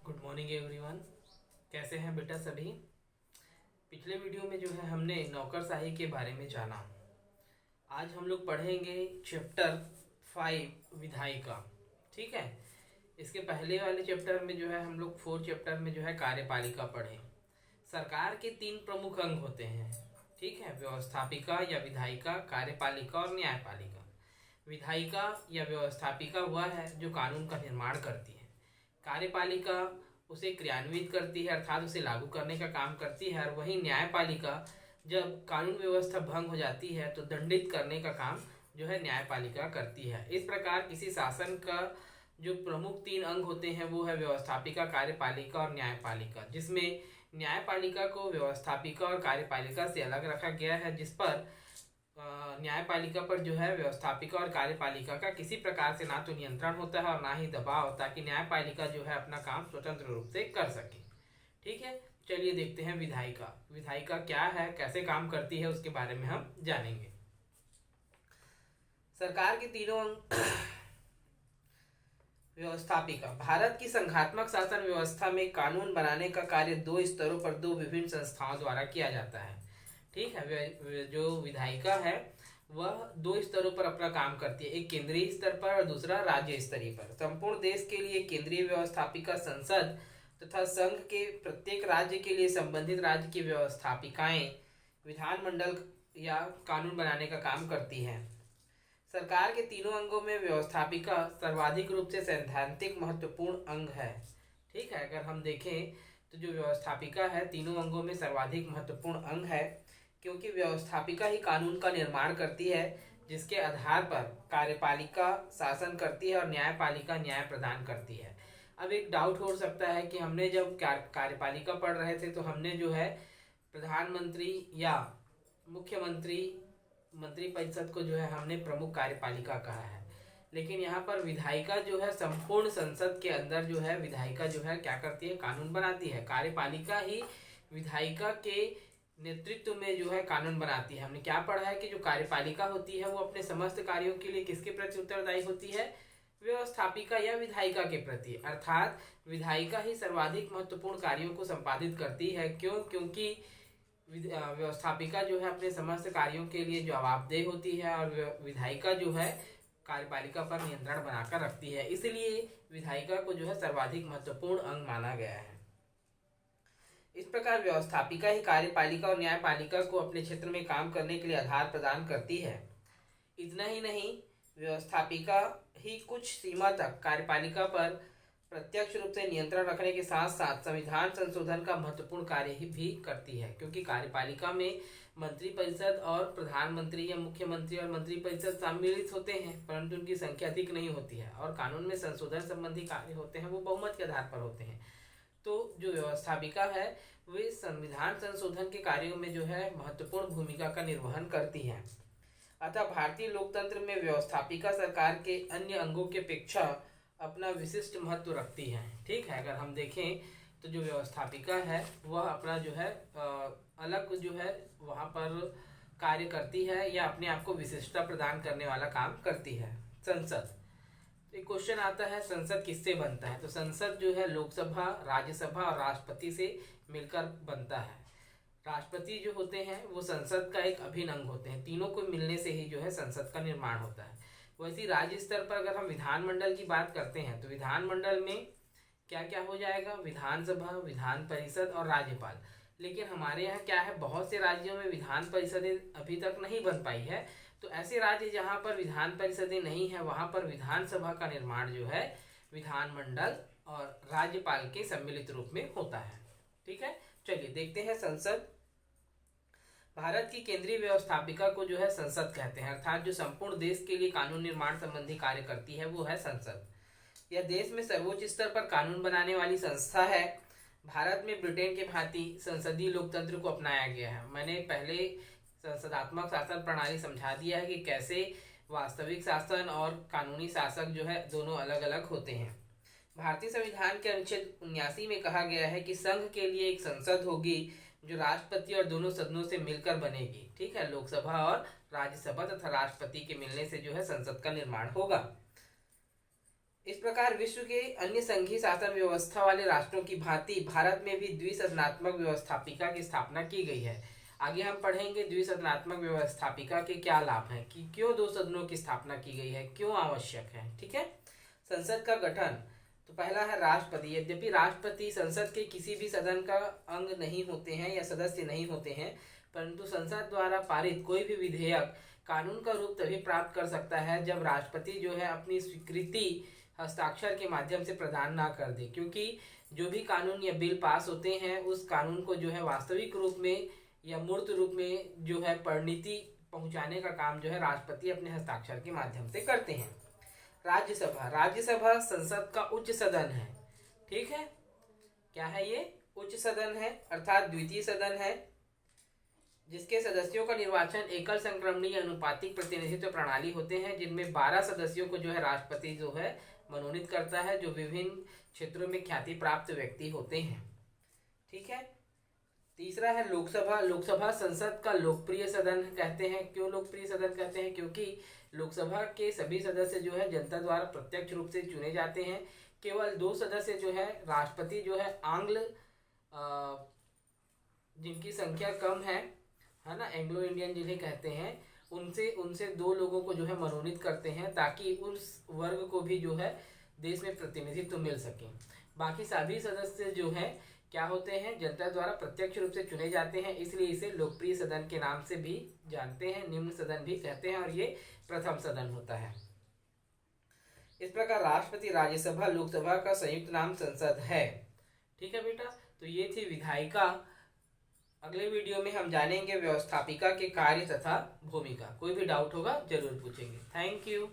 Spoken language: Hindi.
Good morning everyone. कैसे हैं बेटा सभी। पिछले वीडियो में जो है हमने नौकरशाही के बारे में जाना। आज हम लोग पढ़ेंगे चैप्टर 5 विधायिका। ठीक है। इसके पहले वाले चैप्टर में जो है हम लोग 4 चैप्टर में जो है कार्यपालिका पढ़े। सरकार के 3 प्रमुख अंग होते हैं। ठीक है, व्यवस्थापिका या विधायिका, कार्यपालिका और न्यायपालिका। विधायिका या व्यवस्थापिका वह है जो कानून का निर्माण करती है। कार्यपालिका उसे क्रियान्वित करती है, अर्थात उसे लागू करने का काम करती है। और वही न्यायपालिका जब कानून व्यवस्था भंग हो जाती है तो दंडित करने का काम जो है न्यायपालिका करती है। इस प्रकार किसी शासन का जो प्रमुख 3 अंग होते हैं वो है व्यवस्थापिका, कार्यपालिका और न्यायपालिका, जिसमें न्यायपालिका को व्यवस्थापिका और कार्यपालिका से अलग रखा गया है, जिस पर न्यायपालिका पर जो है व्यवस्थापिका और कार्यपालिका का किसी प्रकार से ना तो नियंत्रण होता है और ना ही दबाव, ताकि न्यायपालिका जो है अपना काम स्वतंत्र रूप से कर सके। ठीक है, चलिए देखते हैं विधायिका। विधायिका क्या है, कैसे काम करती है, उसके बारे में हम जानेंगे। सरकार के तीनों अंग। व्यवस्थापिका भारत की संघात्मक शासन व्यवस्था में कानून बनाने का कार्य 2 स्तरों पर 2 विभिन्न संस्थाओं द्वारा किया जाता है। ठीक है, जो विधायिका है वह 2 स्तरों पर अपना काम करती है, एक केंद्रीय स्तर पर और दूसरा राज्य स्तरीय पर। संपूर्ण देश के लिए केंद्रीय व्यवस्थापिका संसद तथा संघ के प्रत्येक राज्य के लिए संबंधित राज्य की व्यवस्थापिकाएं विधानमंडल या कानून बनाने का काम करती हैं। सरकार के तीनों अंगों में व्यवस्थापिका सर्वाधिक रूप से सैद्धांतिक महत्वपूर्ण अंग है। ठीक है, अगर हम देखें तो जो व्यवस्थापिका है तीनों अंगों में सर्वाधिक महत्वपूर्ण अंग है, क्योंकि व्यवस्थापिका ही कानून का निर्माण करती है, जिसके आधार पर कार्यपालिका शासन करती है और न्यायपालिका न्याय प्रदान करती है। अब एक डाउट हो सकता है कि हमने जब कार्यपालिका पढ़ रहे थे तो हमने जो है प्रधानमंत्री या मुख्यमंत्री मंत्रिपरिषद को जो है हमने प्रमुख कार्यपालिका कहा है, लेकिन यहाँ पर विधायिका जो है संपूर्ण संसद के अंदर जो है विधायिका जो है क्या करती है, कानून बनाती है। कार्यपालिका ही विधायिका के नेतृत्व में जो है कानून बनाती है। हमने क्या पढ़ा है कि जो कार्यपालिका होती है वो अपने समस्त कार्यों के लिए किसके प्रति उत्तरदायी होती है, व्यवस्थापिका या विधायिका के प्रति। अर्थात विधायिका ही सर्वाधिक महत्वपूर्ण कार्यों को संपादित करती है। क्योंकि व्यवस्थापिका जो है अपने समस्त कार्यों के लिए जवाबदेह होती है और विधायिका जो है कार्यपालिका पर नियंत्रण बनाकर रखती है, इसलिए विधायिका को जो है सर्वाधिक महत्वपूर्ण अंग माना गया है। इस प्रकार व्यवस्थापिका ही कार्यपालिका और न्यायपालिका को अपने क्षेत्र में काम करने के लिए आधार प्रदान करती है। इतना ही नहीं, व्यवस्थापिका ही कुछ सीमा तक कार्यपालिका पर प्रत्यक्ष रूप से नियंत्रण रखने के साथ साथ संविधान संशोधन का महत्वपूर्ण कार्य ही भी करती है, क्योंकि कार्यपालिका में मंत्रिपरिषद और प्रधानमंत्री या मुख्यमंत्री और मंत्रिपरिषद सम्मिलित होते हैं, परंतु उनकी संख्या अधिक नहीं होती है और कानून में संशोधन संबंधी कार्य होते हैं वो बहुमत के आधार पर होते हैं। तो जो व्यवस्थापिका है वे संविधान संशोधन के कार्यों में जो है महत्वपूर्ण भूमिका का निर्वहन करती है। अतः भारतीय लोकतंत्र में व्यवस्थापिका सरकार के अन्य अंगों की अपेक्षा अपना विशिष्ट महत्व रखती है। ठीक है, अगर हम देखें तो जो व्यवस्थापिका है वह अपना जो है अलग जो है वहाँ पर कार्य करती है या अपने आप को विशिष्टता प्रदान करने वाला काम करती है। संसद, एक क्वेश्चन आता है संसद किससे बनता है, तो संसद जो है लोकसभा, राज्यसभा और राष्ट्रपति से मिलकर बनता है। राष्ट्रपति जो होते हैं वो संसद का एक अभिन्न अंग होते हैं, तीनों को मिलने से ही जो है संसद का निर्माण होता है। वैसे राज्य स्तर पर अगर हम विधानमंडल की बात करते हैं तो विधानमंडल में क्या क्या हो जाएगा, विधानसभा, विधान परिषद और राज्यपाल। लेकिन हमारे यहाँ क्या है, बहुत से राज्यों में विधान परिषदें अभी तक नहीं बन पाई है, तो ऐसे राज्य जहाँ पर विधान परिषदें नहीं है वहाँ पर विधानसभा का निर्माण जो है विधानमंडल और राज्यपाल के सम्मिलित रूप में होता है। ठीक है, चलिए देखते हैं संसद। भारत की केंद्रीय व्यवस्थापिका को जो है संसद कहते हैं, अर्थात जो संपूर्ण देश के लिए कानून निर्माण संबंधी कार्य करती है वो है संसद। यह देश में सर्वोच्च स्तर पर कानून बनाने वाली संस्था है। भारत में ब्रिटेन के भांति संसदीय लोकतंत्र को अपनाया गया है। मैंने पहले संसदात्मक शासन प्रणाली समझा दिया है कि कैसे वास्तविक शासन और कानूनी शासक जो है दोनों अलग अलग होते हैं। भारतीय संविधान के अनुच्छेद 79 में कहा गया है कि संघ के लिए एक संसद होगी जो राष्ट्रपति और दोनों सदनों से मिलकर बनेगी। ठीक है, लोकसभा और राज्यसभा तथा राष्ट्रपति के मिलने से जो है संसद का निर्माण होगा। इस प्रकार विश्व के अन्य संघीय शासन व्यवस्था वाले राष्ट्रों की भांति भारत में भी द्विसदनात्मक व्यवस्थापिका की स्थापना की गई है। आगे हम पढ़ेंगे द्विसदनात्मक व्यवस्थापिका के क्या लाभ हैं, कि क्यों दो सदनों की स्थापना की गई है, क्यों आवश्यक है। ठीक है। संसद का गठन, तो पहला है राष्ट्रपति। यद्यपि राष्ट्रपति संसद के किसी भी सदन का अंग नहीं होते हैं या सदस्य नहीं होते हैं, परंतु संसद द्वारा पारित कोई भी विधेयक कानून का रूप तभी प्राप्त कर सकता है जब राष्ट्रपति जो है अपनी स्वीकृति हस्ताक्षर के माध्यम से प्रदान ना कर दे, क्योंकि जो भी कानून या बिल पास होते हैं उस कानून को जो है वास्तविक रूप में या मूर्त रूप में जो है परिणति पहुंचाने का काम जो है राष्ट्रपति अपने हस्ताक्षर के माध्यम से करते हैं। राज्यसभा, राज्यसभा संसद का उच्च सदन है। ठीक है, क्या है ये? उच्च सदन है, अर्थात द्वितीय सदन है, जिसके सदस्यों का निर्वाचन एकल संक्रमणीय अनुपातिक प्रतिनिधित्व प्रणाली होते हैं, जिनमें 12 सदस्यों को जो है राष्ट्रपति जो है मनोनीत करता है, जो विभिन्न क्षेत्रों में ख्याति प्राप्त व्यक्ति होते हैं। ठीक है। तीसरा है लोकसभा। लोकसभा संसद का लोकप्रिय सदन कहते हैं। क्यों लोकप्रिय सदन कहते हैं? क्योंकि लोकसभा के सभी सदस्य जो है जनता द्वारा प्रत्यक्ष रूप से चुने जाते हैं। केवल 2 सदस्य जो है राष्ट्रपति जो है आंग्ल जिनकी संख्या कम है ना, एंग्लो इंडियन जिन्हें कहते हैं, उनसे 2 लोगों को जो है मनोनीत करते हैं, ताकि उस वर्ग को भी जो है देश में प्रतिनिधित्व मिल सके। बाकी सभी सदस्य जो है क्या होते हैं? जनता द्वारा प्रत्यक्ष रूप से चुने जाते हैं, इसलिए इसे लोकप्रिय सदन के नाम से भी जानते हैं, निम्न सदन भी कहते हैं, और ये प्रथम सदन होता है। इस प्रकार राष्ट्रपति, राज्यसभा, लोकसभा का संयुक्त नाम संसद है। ठीक है बेटा, तो ये थी विधायिका। अगले वीडियो में हम जानेंगे व्यवस्थापिका के कार्य तथा भूमिका। कोई भी डाउट होगा जरूर पूछेंगे। Thank you.